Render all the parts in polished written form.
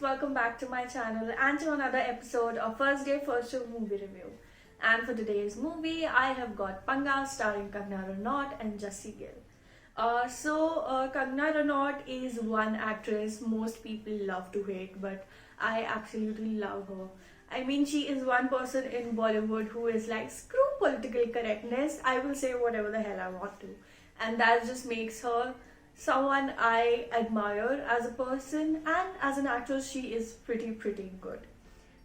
welcome back to my channel and to another episode of First Day First Show movie review. And for today's movie, I have got Panga starring Kangana Ranaut and Jassie Gill. Kangana Ranaut is one actress most people love to hate, but I absolutely love her. I mean, she is one person in Bollywood who is like, screw political correctness, I will say whatever the hell I want to. And that just makes her someone I admire as a person, and as an actress she is pretty good.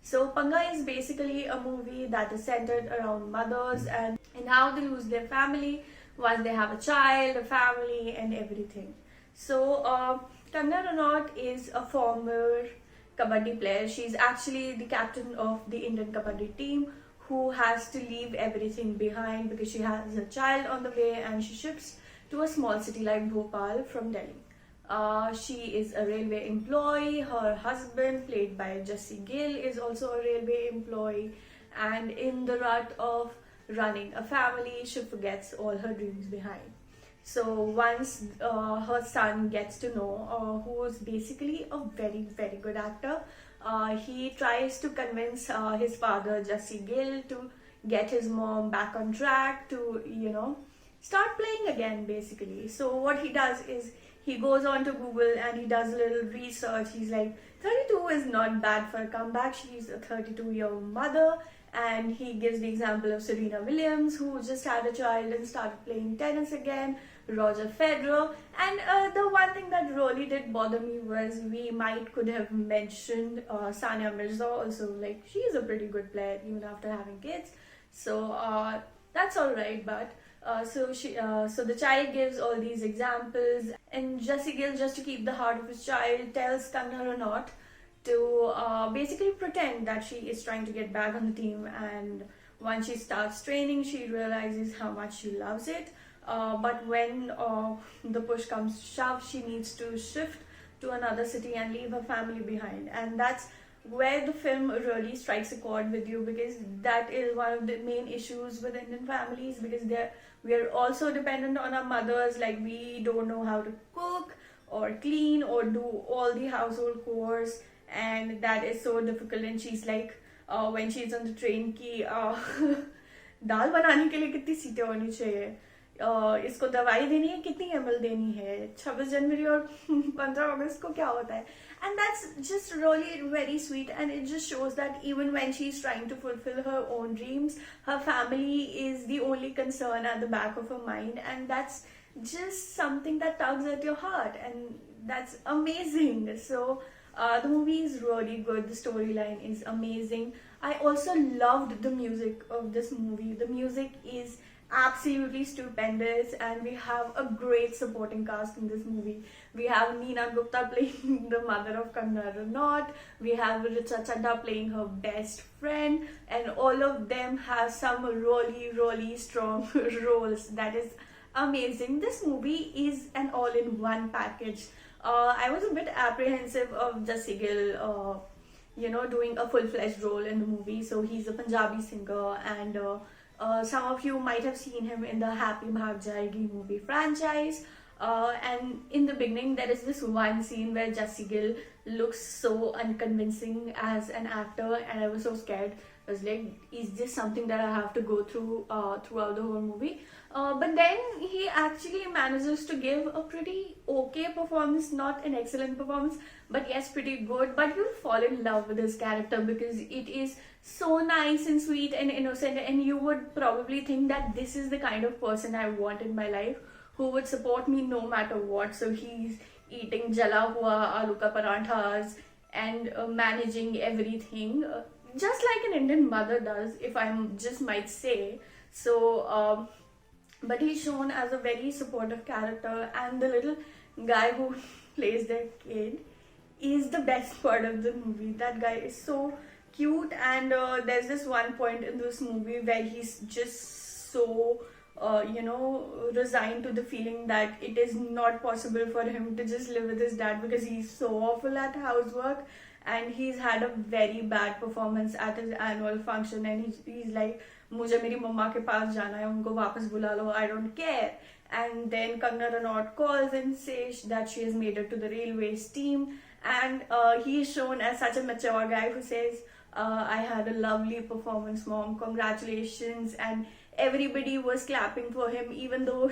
So Panga is basically a movie that is centered around mothers and how they lose their family once they have a child, a family and everything. So Kangana Ranaut is a former kabaddi player. She's actually the captain of the Indian kabaddi team who has to leave everything behind because she has a child on the way and she ships to a small city like Bhopal from Delhi. She is a railway employee. Her husband, played by Jassie Gill, is also a railway employee, and in the rut of running a family, she forgets all her dreams behind. So once her son gets to know, who is basically a very good actor, he tries to convince his father, Jassie Gill, to get his mom back on track to, start playing again basically. So what he does is he goes on to Google and he does a little research. He's like, 32 is not bad for a comeback. She's a 32-year-old mother, and he gives the example of Serena Williams, who just had a child and started playing tennis again, Roger Federer. And the one thing that really did bother me was we could have mentioned Sania Mirza also. Like, she is a pretty good player even after having kids. So that's alright, but so the child gives all these examples, and Jassie Gill, just to keep the heart of his child, tells Kangana Ranaut to basically pretend that she is trying to get back on the team, and once she starts training she realizes how much she loves it, but when the push comes to shove, she needs to shift to another city and leave her family behind. And that's where the film really strikes a chord with you, because that is one of the main issues with Indian families, because we are also dependent on our mothers. Like, we don't know how to cook or clean or do all the household chores, and that is so difficult. And she's like, when she's on the train ki दाल बनाने के लिए कितनी सीटें होनी चाहिए, इसको दवाई देनी है, कितनी ml देनी है, 26 जनवरी और 15 अगस्त को क्या होता है. And that's just really very sweet, and it just shows that even when she's trying to fulfill her own dreams, her family is the only concern at the back of her mind, and that's just something that tugs at your heart, and that's amazing. So the movie is really good, the storyline is amazing. I also loved the music of this movie. The music is absolutely stupendous, and we have a great supporting cast in this movie. We have Neena Gupta playing the mother of Kangana Ranaut, we have Richa Chadha playing her best friend, and all of them have some really strong roles. That is amazing. This movie is an all-in-one package. I was a bit apprehensive of Jassie Gill doing a full-fledged role in the movie. So he's a Punjabi singer, and some of you might have seen him in the Happy Bhaag Jayegi movie franchise. And in the beginning, there is this one scene where Jassie Gill looks so unconvincing as an actor, and I was so scared. I was like, is this something that I have to go through throughout the whole movie? But then he actually manages to give a pretty okay performance, not an excellent performance, but yes, pretty good. But you'll fall in love with his character because it is so nice and sweet and innocent, and you would probably think that this is the kind of person I want in my life, who would support me no matter what. So he's eating jala hua aloo ka paranthas and managing everything, just like an Indian mother does, if I just might say. So but he's shown as a very supportive character, and the little guy who plays their kid is the best part of the movie. That guy is so cute, and there's this one point in this movie where he's just so resigned to the feeling that it is not possible for him to just live with his dad because he's so awful at housework, and he's had a very bad performance at his annual function, and he's like, मुझे मेरी मम्मा के पास जाना है, उनको वापस बुला लो, I don't care. And then Kangana Ranaut calls and says that she has made it to the railways team, and he is shown as such a mature guy who says, I had a lovely performance, mom, congratulations. And everybody was clapping for him, even though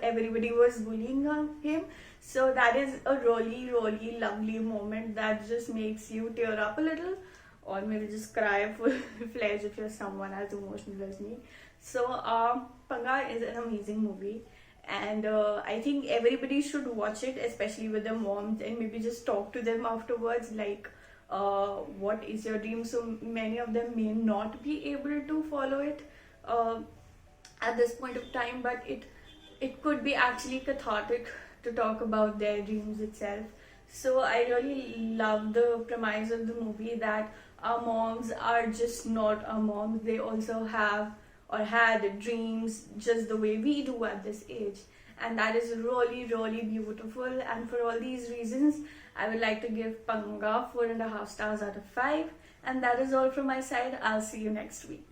everybody was bullying him. So that is a really, really lovely moment that just makes you tear up a little, or maybe just cry full fledged if you're someone as emotional as me. So Panga is an amazing movie, and I think everybody should watch it, especially with their moms, and maybe just talk to them afterwards, like what is your dream. So many of them may not be able to follow it at this point of time, but it could be actually cathartic to talk about their dreams itself. So I really love the premise of the movie, that our moms are just not our moms. They also have or had dreams just the way we do at this age. And that is really, really beautiful. And for all these reasons, I would like to give Panga 4.5 stars out of 5. And that is all from my side. I'll see you next week.